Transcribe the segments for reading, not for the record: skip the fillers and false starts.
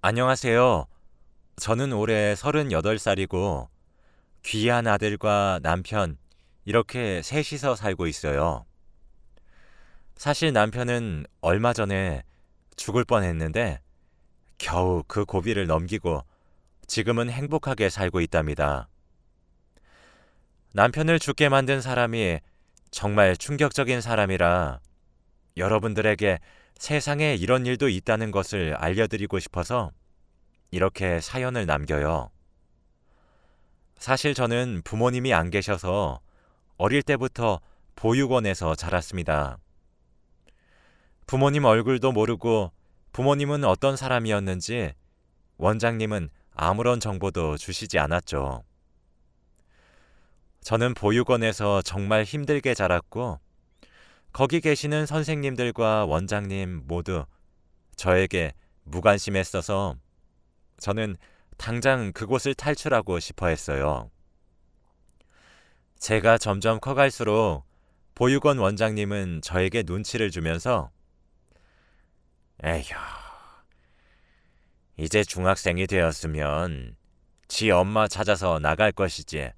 안녕하세요. 저는 올해 38살이고 귀한 아들과 남편 이렇게 셋이서 살고 있어요. 사실 남편은 얼마 전에 죽을 뻔했는데 겨우 그 고비를 넘기고 지금은 행복하게 살고 있답니다. 남편을 죽게 만든 사람이 정말 충격적인 사람이라 여러분들에게 세상에 이런 일도 있다는 것을 알려드리고 싶어서 이렇게 사연을 남겨요. 사실 저는 부모님이 안 계셔서 어릴 때부터 보육원에서 자랐습니다. 부모님 얼굴도 모르고 부모님은 어떤 사람이었는지 원장님은 아무런 정보도 주시지 않았죠. 저는 보육원에서 정말 힘들게 자랐고 거기 계시는 선생님들과 원장님 모두 저에게 무관심했어서 저는 당장 그곳을 탈출하고 싶어 했어요. 제가 점점 커갈수록 보육원 원장님은 저에게 눈치를 주면서 에휴, 이제 중학생이 되었으면 지 엄마 찾아서 나갈 것이지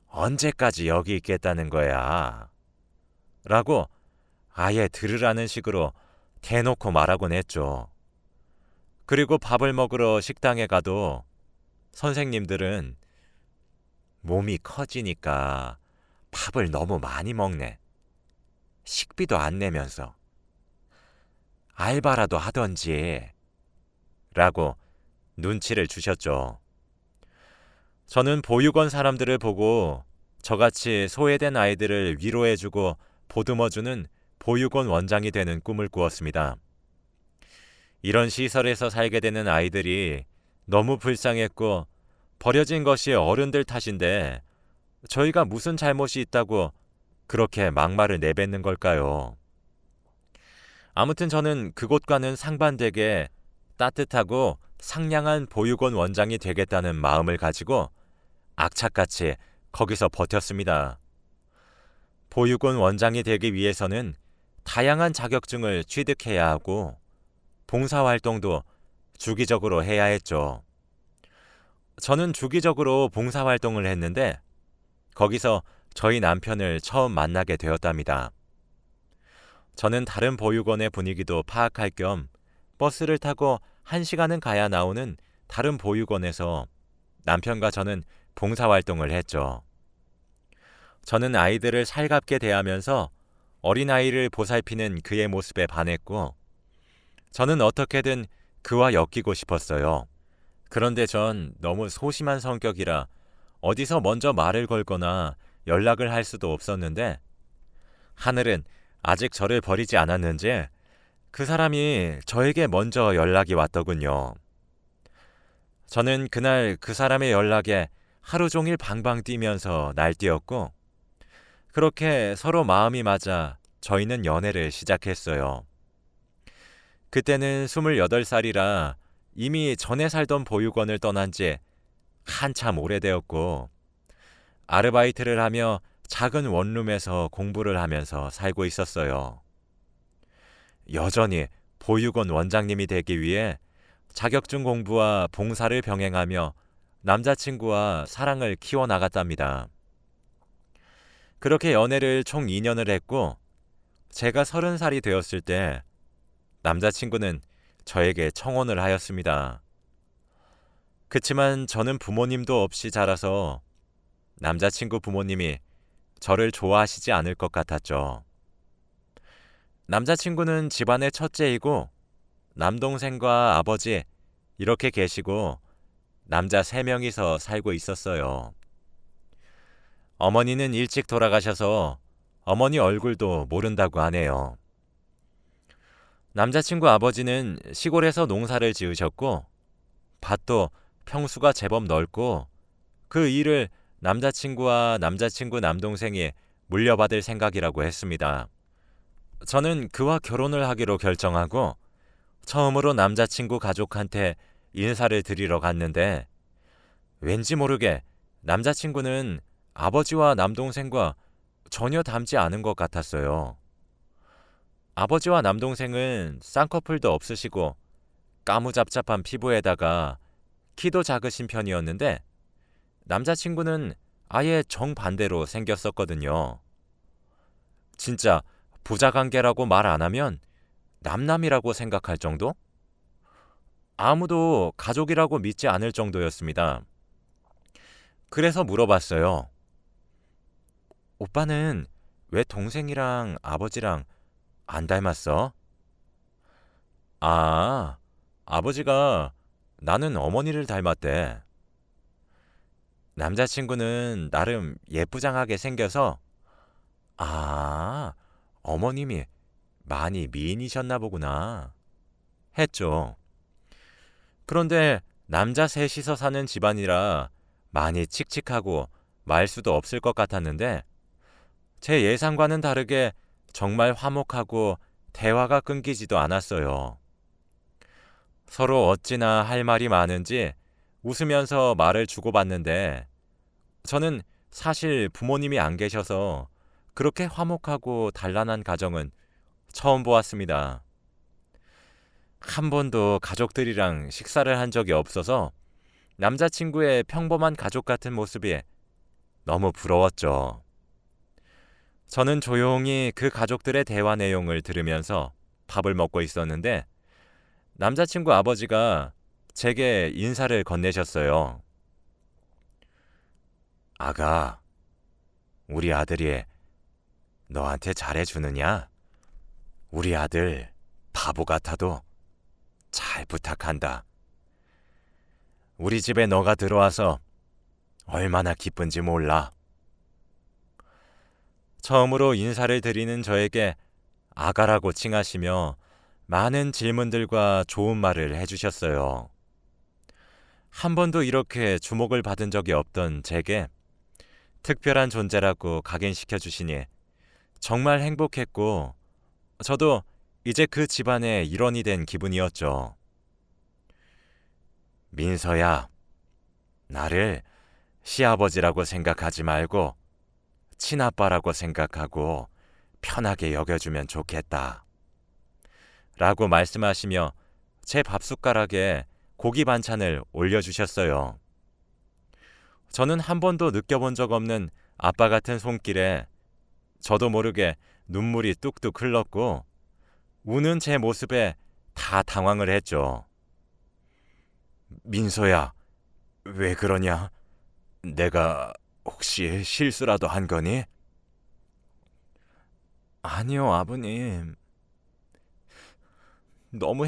언제까지 여기 있겠다는 거야? 라고 아예 들으라는 식으로 대놓고 말하곤 했죠. 그리고 밥을 먹으러 식당에 가도 선생님들은 몸이 커지니까 밥을 너무 많이 먹네. 식비도 안 내면서 알바라도 하던지 라고 눈치를 주셨죠. 저는 보육원 사람들을 보고 저같이 소외된 아이들을 위로해주고 보듬어주는 보육원 원장이 되는 꿈을 꾸었습니다. 이런 시설에서 살게 되는 아이들이 너무 불쌍했고 버려진 것이 어른들 탓인데 저희가 무슨 잘못이 있다고 그렇게 막말을 내뱉는 걸까요? 아무튼 저는 그곳과는 상반되게 따뜻하고 상냥한 보육원 원장이 되겠다는 마음을 가지고 악착같이 거기서 버텼습니다. 보육원 원장이 되기 위해서는 다양한 자격증을 취득해야 하고 봉사활동도 주기적으로 해야 했죠. 저는 주기적으로 봉사활동을 했는데 거기서 저희 남편을 처음 만나게 되었답니다. 저는 다른 보육원의 분위기도 파악할 겸 버스를 타고 1시간은 가야 나오는 다른 보육원에서 남편과 저는 봉사활동을 했죠. 저는 아이들을 살갑게 대하면서 어린아이를 보살피는 그의 모습에 반했고 저는 어떻게든 그와 엮이고 싶었어요. 그런데 전 너무 소심한 성격이라 어디서 먼저 말을 걸거나 연락을 할 수도 없었는데 하늘은 아직 저를 버리지 않았는지 그 사람이 저에게 먼저 연락이 왔더군요. 저는 그날 그 사람의 연락에 하루 종일 방방 뛰면서 날뛰었고 그렇게 서로 마음이 맞아 저희는 연애를 시작했어요. 그때는 28살이라 이미 전에 살던 보육원을 떠난 지 한참 오래되었고 아르바이트를 하며 작은 원룸에서 공부를 하면서 살고 있었어요. 여전히 보육원 원장님이 되기 위해 자격증 공부와 봉사를 병행하며 남자친구와 사랑을 키워나갔답니다. 그렇게 연애를 총 2년을 했고 제가 30살이 되었을 때 남자친구는 저에게 청혼을 하였습니다. 그치만 저는 부모님도 없이 자라서 남자친구 부모님이 저를 좋아하시지 않을 것 같았죠. 남자친구는 집안의 첫째이고 남동생과 아버지 이렇게 계시고 남자 3명이서 살고 있었어요. 어머니는 일찍 돌아가셔서 어머니 얼굴도 모른다고 하네요. 남자친구 아버지는 시골에서 농사를 지으셨고 밭도 평수가 제법 넓고 그 일을 남자친구와 남자친구 남동생이 물려받을 생각이라고 했습니다. 저는 그와 결혼을 하기로 결정하고 처음으로 남자친구 가족한테 인사를 드리러 갔는데 왠지 모르게 남자친구는 아버지와 남동생과 전혀 닮지 않은 것 같았어요. 아버지와 남동생은 쌍꺼풀도 없으시고 까무잡잡한 피부에다가 키도 작으신 편이었는데 남자친구는 아예 정반대로 생겼었거든요. 진짜 부자관계라고 말 안 하면 남남이라고 생각할 정도? 아무도 가족이라고 믿지 않을 정도였습니다. 그래서 물어봤어요. 오빠는 왜 동생이랑 아버지랑 안 닮았어? 아, 아버지가 나는 어머니를 닮았대. 남자친구는 나름 예쁘장하게 생겨서 아, 어머님이 많이 미인이셨나 보구나 했죠. 그런데 남자 셋이서 사는 집안이라 많이 칙칙하고 말수도 없을 것 같았는데 제 예상과는 다르게 정말 화목하고 대화가 끊기지도 않았어요. 서로 어찌나 할 말이 많은지 웃으면서 말을 주고받는데 저는 사실 부모님이 안 계셔서 그렇게 화목하고 단란한 가정은 처음 보았습니다. 한 번도 가족들이랑 식사를 한 적이 없어서 남자친구의 평범한 가족 같은 모습이 너무 부러웠죠. 저는 조용히 그 가족들의 대화 내용을 들으면서 밥을 먹고 있었는데 남자친구 아버지가 제게 인사를 건네셨어요. 아가, 우리 아들이 너한테 잘해주느냐? 우리 아들 바보 같아도 잘 부탁한다. 우리 집에 너가 들어와서 얼마나 기쁜지 몰라. 처음으로 인사를 드리는 저에게 아가라고 칭하시며 많은 질문들과 좋은 말을 해주셨어요. 한 번도 이렇게 주목을 받은 적이 없던 제게 특별한 존재라고 각인시켜 주시니 정말 행복했고 저도 이제 그 집안의 일원이 된 기분이었죠. 민서야, 나를 시아버지라고 생각하지 말고 친아빠라고 생각하고 편하게 여겨주면 좋겠다. 라고 말씀하시며 제 밥숟가락에 고기 반찬을 올려주셨어요. 저는 한 번도 느껴본 적 없는 아빠 같은 손길에 저도 모르게 눈물이 뚝뚝 흘렀고 우는 제 모습에 다 당황을 했죠. 민서야, 왜 그러냐? 내가 혹시 실수라도 한 거니? 아니요, 아버님. 너무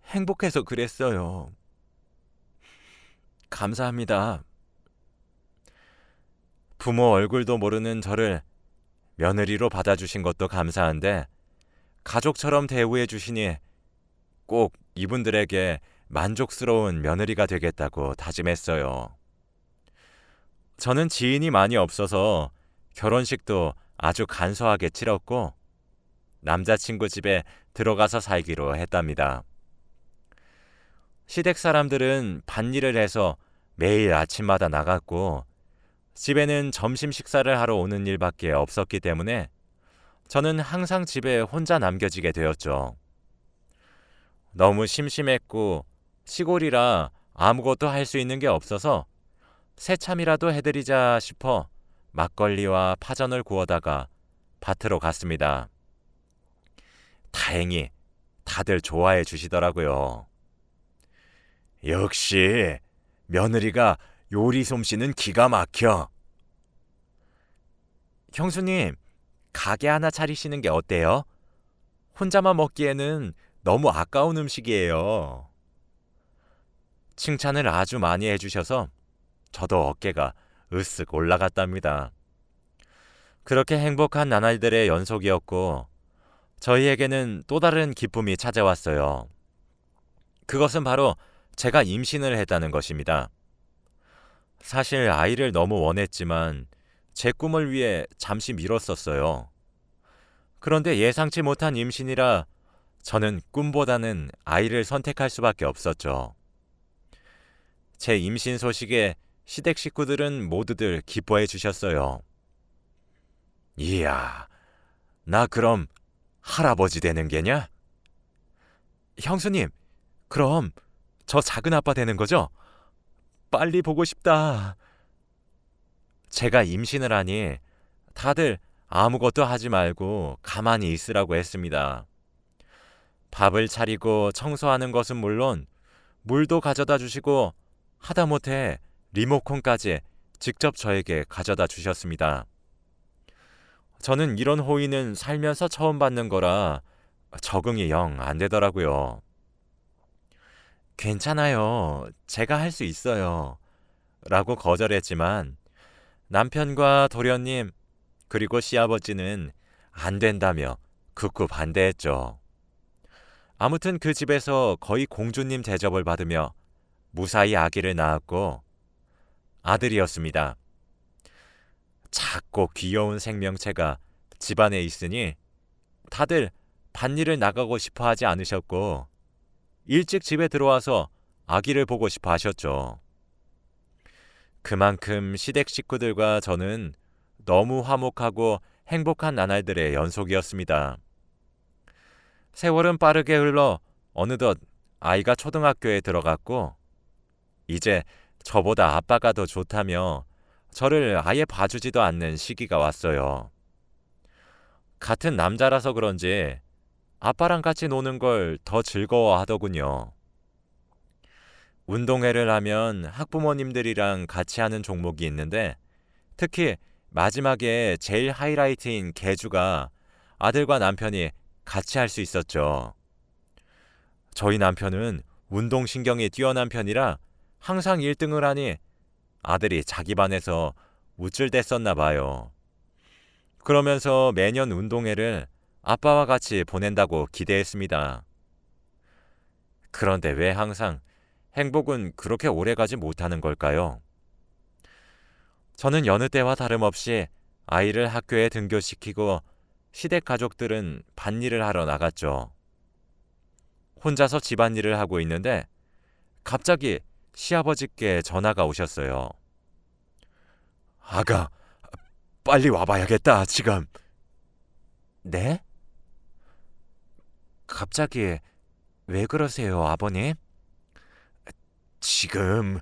행복해서 그랬어요. 감사합니다. 부모 얼굴도 모르는 저를 며느리로 받아주신 것도 감사한데 가족처럼 대우해 주시니 꼭 이분들에게 만족스러운 며느리가 되겠다고 다짐했어요. 저는 지인이 많이 없어서 결혼식도 아주 간소하게 치렀고 남자친구 집에 들어가서 살기로 했답니다. 시댁 사람들은 밭일을 해서 매일 아침마다 나갔고 집에는 점심 식사를 하러 오는 일밖에 없었기 때문에 저는 항상 집에 혼자 남겨지게 되었죠. 너무 심심했고 시골이라 아무것도 할 수 있는 게 없어서 새참이라도 해드리자 싶어 막걸리와 파전을 구워다가 밭으로 갔습니다. 다행히 다들 좋아해 주시더라고요. 역시 며느리가 요리 솜씨는 기가 막혀. 형수님, 가게 하나 차리시는 게 어때요? 혼자만 먹기에는 너무 아까운 음식이에요. 칭찬을 아주 많이 해주셔서 저도 어깨가 으쓱 올라갔답니다. 그렇게 행복한 나날들의 연속이었고 저희에게는 또 다른 기쁨이 찾아왔어요. 그것은 바로 제가 임신을 했다는 것입니다. 사실 아이를 너무 원했지만 제 꿈을 위해 잠시 미뤘었어요. 그런데 예상치 못한 임신이라 저는 꿈보다는 아이를 선택할 수밖에 없었죠. 제 임신 소식에 시댁 식구들은 모두들 기뻐해 주셨어요. 이야, 나 그럼 할아버지 되는 게냐? 형수님, 그럼 저 작은 아빠 되는 거죠? 빨리 보고 싶다. 제가 임신을 하니 다들 아무것도 하지 말고 가만히 있으라고 했습니다. 밥을 차리고 청소하는 것은 물론 물도 가져다 주시고 하다못해 리모컨까지 직접 저에게 가져다 주셨습니다. 저는 이런 호의는 살면서 처음 받는 거라 적응이 영 안 되더라고요. 괜찮아요. 제가 할 수 있어요. 라고 거절했지만 남편과 도련님 그리고 시아버지는 안 된다며 극구 반대했죠. 아무튼 그 집에서 거의 공주님 대접을 받으며 무사히 아기를 낳았고 아들이었습니다. 작고 귀여운 생명체가 집안에 있으니 다들 밭일을 나가고 싶어 하지 않으셨고 일찍 집에 들어와서 아기를 보고 싶어 하셨죠. 그만큼 시댁 식구들과 저는 너무 화목하고 행복한 나날들의 연속이었습니다. 세월은 빠르게 흘러 어느덧 아이가 초등학교에 들어갔고 이제 저보다 아빠가 더 좋다며 저를 아예 봐주지도 않는 시기가 왔어요. 같은 남자라서 그런지 아빠랑 같이 노는 걸 더 즐거워하더군요. 운동회를 하면 학부모님들이랑 같이 하는 종목이 있는데 특히 마지막에 제일 하이라이트인 계주가 아들과 남편이 같이 할 수 있었죠. 저희 남편은 운동신경이 뛰어난 편이라 항상 1등을 하니 아들이 자기 반에서 우쭐댔었나 봐요. 그러면서 매년 운동회를 아빠와 같이 보낸다고 기대했습니다. 그런데 왜 항상 행복은 그렇게 오래가지 못하는 걸까요? 저는 여느 때와 다름없이 아이를 학교에 등교시키고 시댁 가족들은 밭일을 하러 나갔죠. 혼자서 집안일을 하고 있는데 갑자기 시아버지께 전화가 오셨어요. 아가, 빨리 와봐야겠다, 지금. 네? 갑자기 왜 그러세요, 아버님? 지금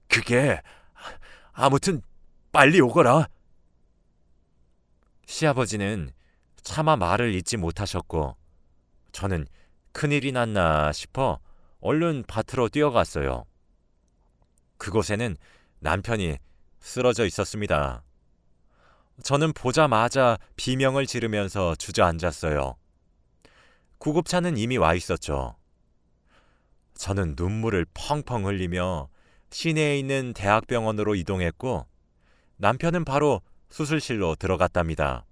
그게 아무튼 빨리 오거라. 시아버지는 차마 말을 잇지 못하셨고 저는 큰일이 났나 싶어 얼른 밭으로 뛰어갔어요. 그곳에는 남편이 쓰러져 있었습니다. 저는 보자마자 비명을 지르면서 주저앉았어요. 구급차는 이미 와 있었죠. 저는 눈물을 펑펑 흘리며 시내에 있는 대학병원으로 이동했고 남편은 바로 수술실로 들어갔답니다.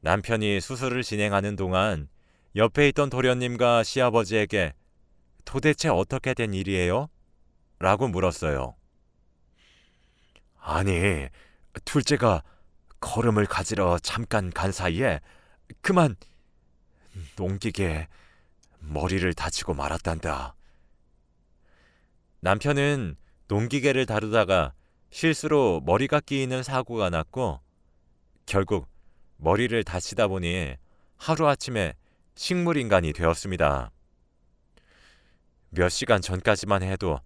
남편이 수술을 진행하는 동안 옆에 있던 도련님과 시아버지에게 도대체 어떻게 된 일이에요? 라고 물었어요. 아니, 둘째가 걸음을 가지러 잠깐 간 사이에 그만 농기계에 머리를 다치고 말았단다. 남편은 농기계를 다루다가 실수로 머리가 끼이는 사고가 났고 결국 머리를 다치다 보니 하루아침에 식물인간이 되었습니다. 몇 시간 전까지만 해도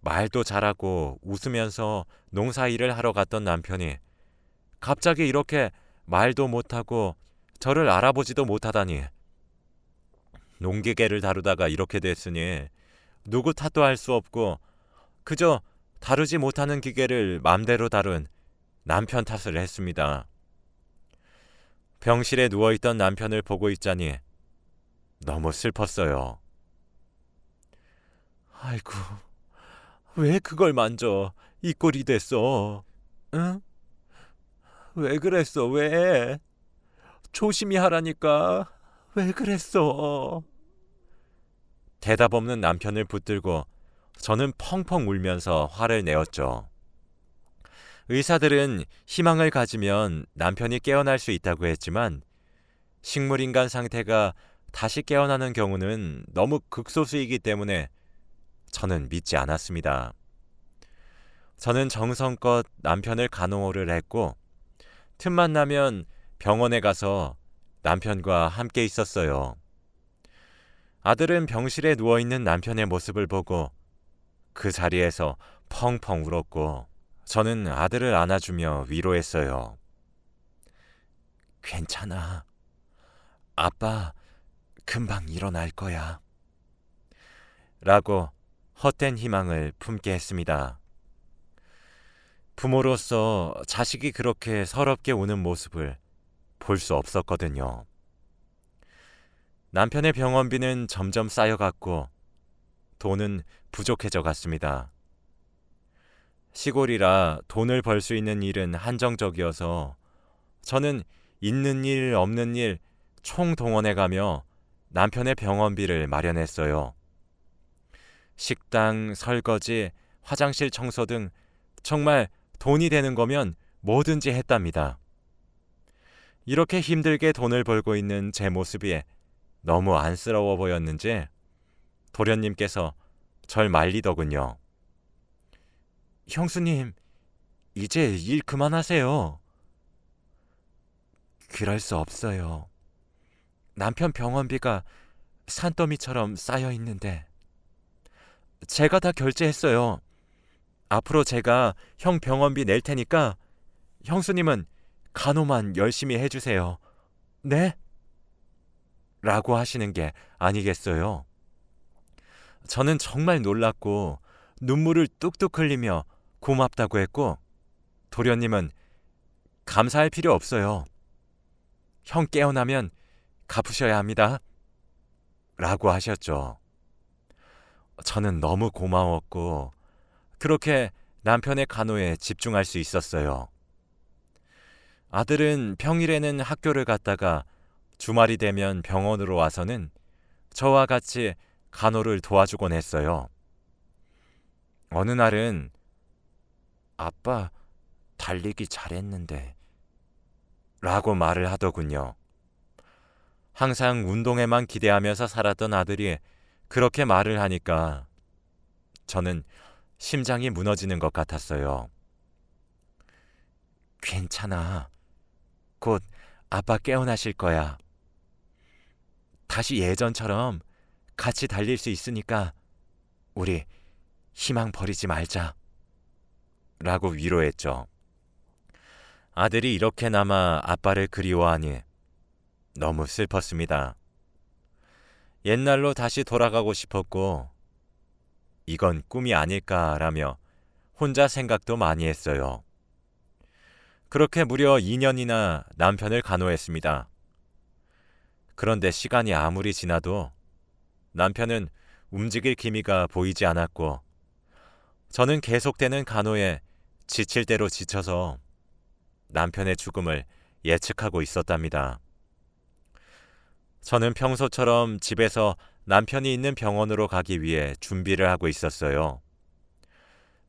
말도 잘하고 웃으면서 농사일을 하러 갔던 남편이 갑자기 이렇게 말도 못하고 저를 알아보지도 못하다니. 농기계를 다루다가 이렇게 됐으니 누구 탓도 할 수 없고 그저 다루지 못하는 기계를 맘대로 다룬 남편 탓을 했습니다. 병실에 누워있던 남편을 보고 있자니 너무 슬펐어요. 아이고, 왜 그걸 만져? 이 꼴이 됐어. 응? 왜 그랬어? 왜? 조심히 하라니까. 왜 그랬어? 대답 없는 남편을 붙들고 저는 펑펑 울면서 화를 내었죠. 의사들은 희망을 가지면 남편이 깨어날 수 있다고 했지만 식물인간 상태가 다시 깨어나는 경우는 너무 극소수이기 때문에 저는 믿지 않았습니다. 저는 정성껏 남편을 간호를 했고 틈만 나면 병원에 가서 남편과 함께 있었어요. 아들은 병실에 누워있는 남편의 모습을 보고 그 자리에서 펑펑 울었고 저는 아들을 안아주며 위로했어요. 괜찮아. 아빠 금방 일어날 거야. 라고 헛된 희망을 품게 했습니다. 부모로서 자식이 그렇게 서럽게 우는 모습을 볼 수 없었거든요. 남편의 병원비는 점점 쌓여갔고 돈은 부족해져 갔습니다. 시골이라 돈을 벌 수 있는 일은 한정적이어서 저는 있는 일 없는 일 총동원해가며 남편의 병원비를 마련했어요. 식당, 설거지, 화장실 청소 등 정말 돈이 되는 거면 뭐든지 했답니다. 이렇게 힘들게 돈을 벌고 있는 제 모습이 너무 안쓰러워 보였는지 도련님께서 절 말리더군요. 형수님, 이제 일 그만하세요. 그럴 수 없어요. 남편 병원비가 산더미처럼 쌓여 있는데 제가 다 결제했어요. 앞으로 제가 형 병원비 낼 테니까 형수님은 간호만 열심히 해주세요. 네? 라고 하시는 게 아니겠어요. 저는 정말 놀랐고 눈물을 뚝뚝 흘리며 고맙다고 했고 도련님은 감사할 필요 없어요. 형 깨어나면 갚으셔야 합니다. 라고 하셨죠. 저는 너무 고마웠고 그렇게 남편의 간호에 집중할 수 있었어요. 아들은 평일에는 학교를 갔다가 주말이 되면 병원으로 와서는 저와 같이 간호를 도와주곤 했어요. 어느 날은 아빠 달리기 잘했는데 라고 말을 하더군요. 항상 운동에만 기대하면서 살았던 아들이 그렇게 말을 하니까 저는 심장이 무너지는 것 같았어요. 괜찮아. 곧 아빠 깨어나실 거야. 다시 예전처럼 같이 달릴 수 있으니까 우리 희망 버리지 말자. 라고 위로했죠. 아들이 이렇게나마 아빠를 그리워하니 너무 슬펐습니다. 옛날로 다시 돌아가고 싶었고 이건 꿈이 아닐까라며 혼자 생각도 많이 했어요. 그렇게 무려 2년이나 남편을 간호했습니다. 그런데 시간이 아무리 지나도 남편은 움직일 기미가 보이지 않았고 저는 계속되는 간호에 지칠 대로 지쳐서 남편의 죽음을 예측하고 있었답니다. 저는 평소처럼 집에서 남편이 있는 병원으로 가기 위해 준비를 하고 있었어요.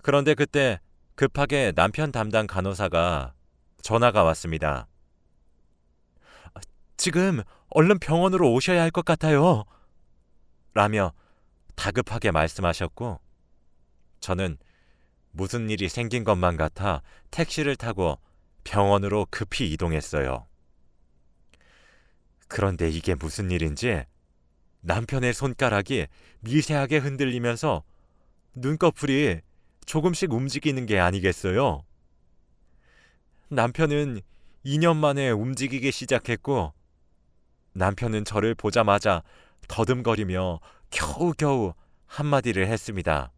그런데 그때 급하게 남편 담당 간호사가 전화가 왔습니다. 지금 얼른 병원으로 오셔야 할 것 같아요. 라며 다급하게 말씀하셨고 저는 무슨 일이 생긴 것만 같아 택시를 타고 병원으로 급히 이동했어요. 그런데 이게 무슨 일인지 남편의 손가락이 미세하게 흔들리면서 눈꺼풀이 조금씩 움직이는 게 아니겠어요? 남편은 2년 만에 움직이기 시작했고 남편은 저를 보자마자 더듬거리며 겨우겨우 한마디를 했습니다.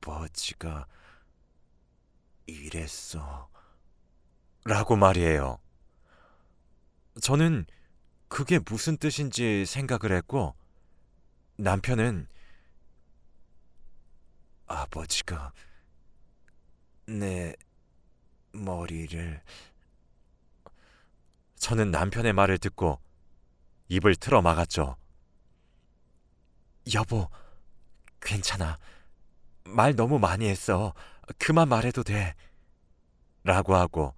아버지가 이랬어. 라고 말이에요. 저는 그게 무슨 뜻인지 생각을 했고 남편은 아버지가 내 머리를 저는 남편의 말을 듣고 입을 틀어 막았죠. 여보, 괜찮아. 말 너무 많이 했어. 그만 말해도 돼. 라고 하고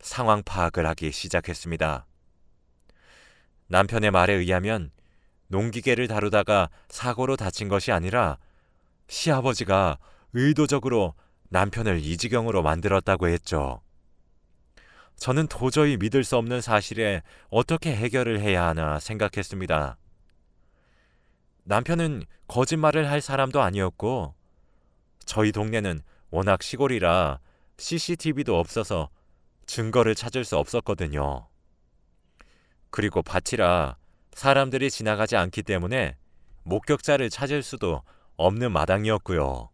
상황 파악을 하기 시작했습니다. 남편의 말에 의하면 농기계를 다루다가 사고로 다친 것이 아니라 시아버지가 의도적으로 남편을 이 지경으로 만들었다고 했죠. 저는 도저히 믿을 수 없는 사실에 어떻게 해결을 해야 하나 생각했습니다. 남편은 거짓말을 할 사람도 아니었고, 저희 동네는 워낙 시골이라 CCTV도 없어서 증거를 찾을 수 없었거든요. 그리고 밭이라 사람들이 지나가지 않기 때문에 목격자를 찾을 수도 없는 마당이었고요.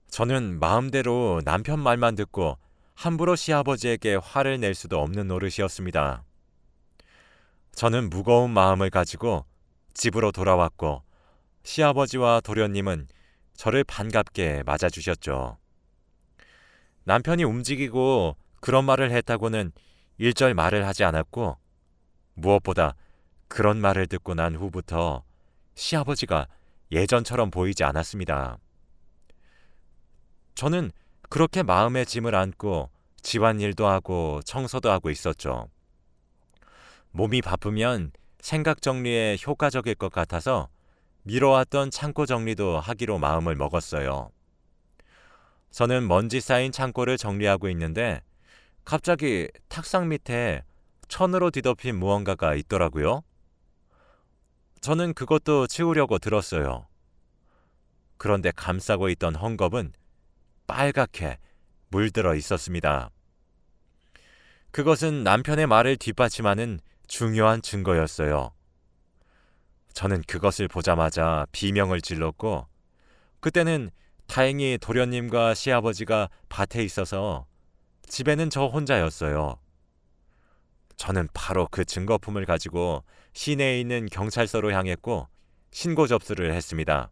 저는 마음대로 남편 말만 듣고 함부로 시아버지에게 화를 낼 수도 없는 노릇이었습니다. 저는 무거운 마음을 가지고 집으로 돌아왔고 시아버지와 도련님은 저를 반갑게 맞아주셨죠. 남편이 움직이고 그런 말을 했다고는 일절 말을 하지 않았고 무엇보다 그런 말을 듣고 난 후부터 시아버지가 예전처럼 보이지 않았습니다. 저는 그렇게 마음의 짐을 안고 집안일도 하고 청소도 하고 있었죠. 몸이 바쁘면 생각 정리에 효과적일 것 같아서 미뤄왔던 창고 정리도 하기로 마음을 먹었어요. 저는 먼지 쌓인 창고를 정리하고 있는데 갑자기 탁상 밑에 천으로 뒤덮인 무언가가 있더라고요. 저는 그것도 치우려고 들었어요. 그런데 감싸고 있던 헝겊은 빨갛게 물들어 있었습니다. 그것은 남편의 말을 뒷받침하는 중요한 증거였어요. 저는 그것을 보자마자 비명을 질렀고 그때는 다행히 도련님과 시아버지가 밭에 있어서 집에는 저 혼자였어요. 저는 바로 그 증거품을 가지고 시내에 있는 경찰서로 향했고 신고 접수를 했습니다.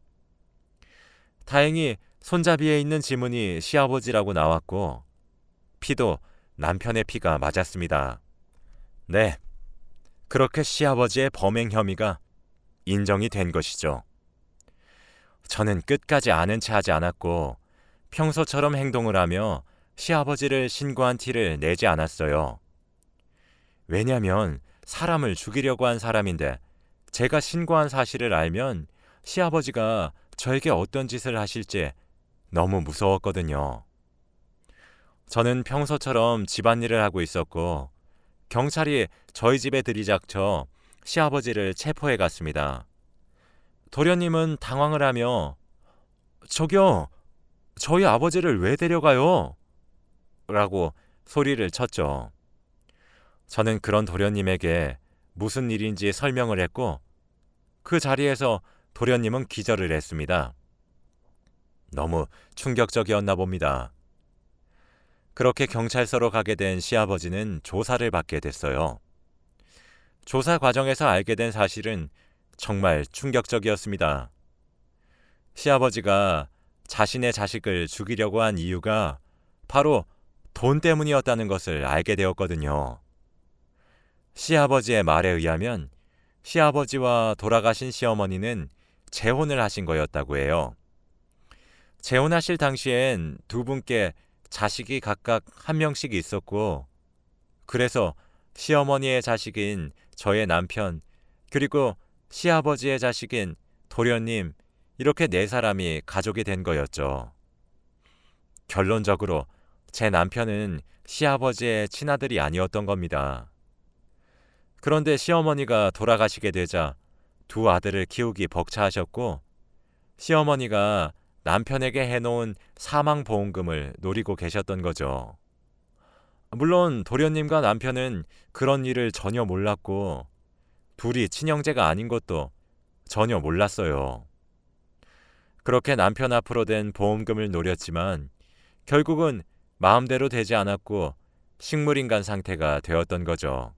다행히 손잡이에 있는 지문이 시아버지라고 나왔고 피도 남편의 피가 맞았습니다. 네, 그렇게 시아버지의 범행 혐의가 인정이 된 것이죠. 저는 끝까지 아는 체 하지 않았고 평소처럼 행동을 하며 시아버지를 신고한 티를 내지 않았어요. 왜냐하면 사람을 죽이려고 한 사람인데 제가 신고한 사실을 알면 시아버지가 저에게 어떤 짓을 하실지 너무 무서웠거든요. 저는 평소처럼 집안일을 하고 있었고 경찰이 저희 집에 들이닥쳐 시아버지를 체포해 갔습니다. 도련님은 당황을 하며 저기요, 저희 아버지를 왜 데려가요? 라고 소리를 쳤죠. 저는 그런 도련님에게 무슨 일인지 설명을 했고 그 자리에서 도련님은 기절을 했습니다. 너무 충격적이었나 봅니다. 그렇게 경찰서로 가게 된 시아버지는 조사를 받게 됐어요. 조사 과정에서 알게 된 사실은 정말 충격적이었습니다. 시아버지가 자신의 자식을 죽이려고 한 이유가 바로 돈 때문이었다는 것을 알게 되었거든요. 시아버지의 말에 의하면 시아버지와 돌아가신 시어머니는 재혼을 하신 거였다고 해요. 재혼하실 당시엔 두 분께 자식이 각각 한 명씩 있었고 그래서 시어머니의 자식인 저의 남편 그리고 시아버지의 자식인 도련님 이렇게 네 사람이 가족이 된 거였죠. 결론적으로 제 남편은 시아버지의 친아들이 아니었던 겁니다. 그런데 시어머니가 돌아가시게 되자 두 아들을 키우기 벅차하셨고 시어머니가 남편에게 해놓은 사망보험금을 노리고 계셨던 거죠. 물론 도련님과 남편은 그런 일을 전혀 몰랐고 둘이 친형제가 아닌 것도 전혀 몰랐어요. 그렇게 남편 앞으로 된 보험금을 노렸지만 결국은 마음대로 되지 않았고 식물인간 상태가 되었던 거죠.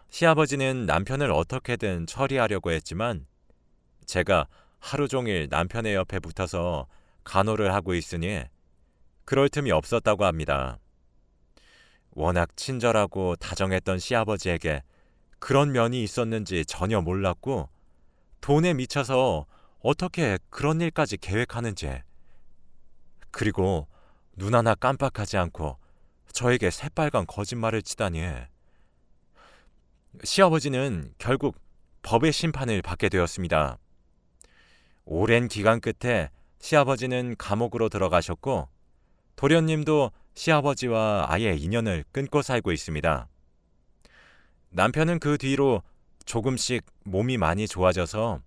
시아버지는 남편을 어떻게든 처리하려고 했지만 제가 하루 종일 남편의 옆에 붙어서 간호를 하고 있으니 그럴 틈이 없었다고 합니다. 워낙 친절하고 다정했던 시아버지에게 그런 면이 있었는지 전혀 몰랐고 돈에 미쳐서 어떻게 그런 일까지 계획하는지 그리고 눈 하나 깜빡하지 않고 저에게 새빨간 거짓말을 치다니. 시아버지는 결국 법의 심판을 받게 되었습니다. 오랜 기간 끝에 시아버지는 감옥으로 들어가셨고 도련님도 시아버지와 아예 인연을 끊고 살고 있습니다. 남편은 그 뒤로 조금씩 몸이 많이 좋아져서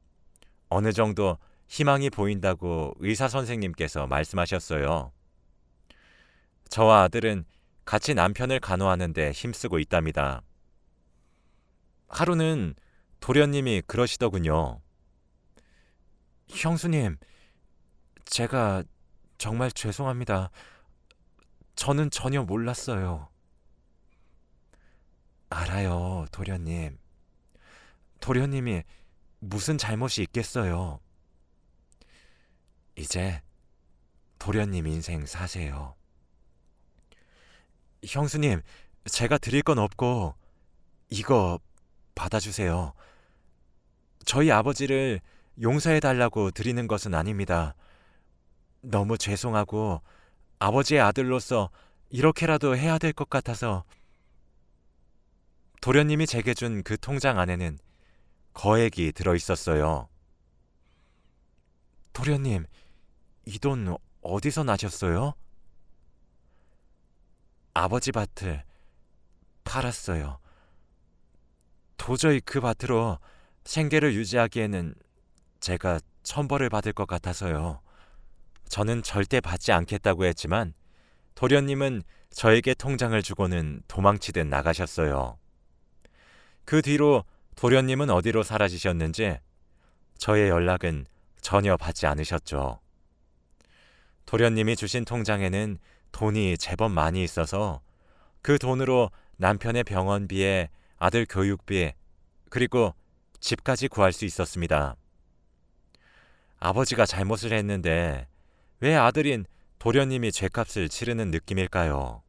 어느 정도 희망이 보인다고 의사 선생님께서 말씀하셨어요. 저와 아들은 같이 남편을 간호하는데 힘쓰고 있답니다. 하루는 도련님이 그러시더군요. 형수님, 제가 정말 죄송합니다. 저는 전혀 몰랐어요. 알아요, 도련님. 도련님이 무슨 잘못이 있겠어요. 이제 도련님 인생 사세요. 형수님, 제가 드릴 건 없고 이거 받아주세요. 저희 아버지를 용서해달라고 드리는 것은 아닙니다. 너무 죄송하고 아버지의 아들로서 이렇게라도 해야 될 것 같아서. 도련님이 제게 준 그 통장 안에는 거액이 들어있었어요. 도련님, 이 돈 어디서 나셨어요? 아버지 밭을 팔았어요. 도저히 그 밭으로 생계를 유지하기에는 제가 천벌을 받을 것 같아서요. 저는 절대 받지 않겠다고 했지만 도련님은 저에게 통장을 주고는 도망치듯 나가셨어요. 그 뒤로 도련님은 어디로 사라지셨는지 저의 연락은 전혀 받지 않으셨죠. 도련님이 주신 통장에는 돈이 제법 많이 있어서 그 돈으로 남편의 병원비에 아들 교육비 그리고 집까지 구할 수 있었습니다. 아버지가 잘못을 했는데 왜 아들인 도련님이 죗값을 치르는 느낌일까요?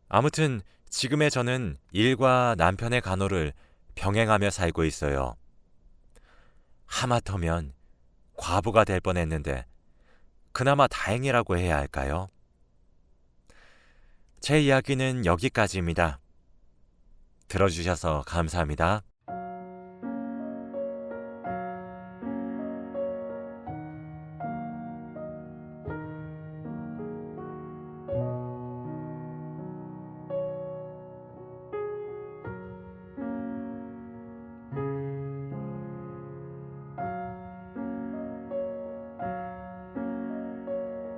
아무튼 지금의 저는 일과 남편의 간호를 병행하며 살고 있어요. 하마터면 과부가 될 뻔했는데 그나마 다행이라고 해야 할까요? 제 이야기는 여기까지입니다. 들어주셔서 감사합니다.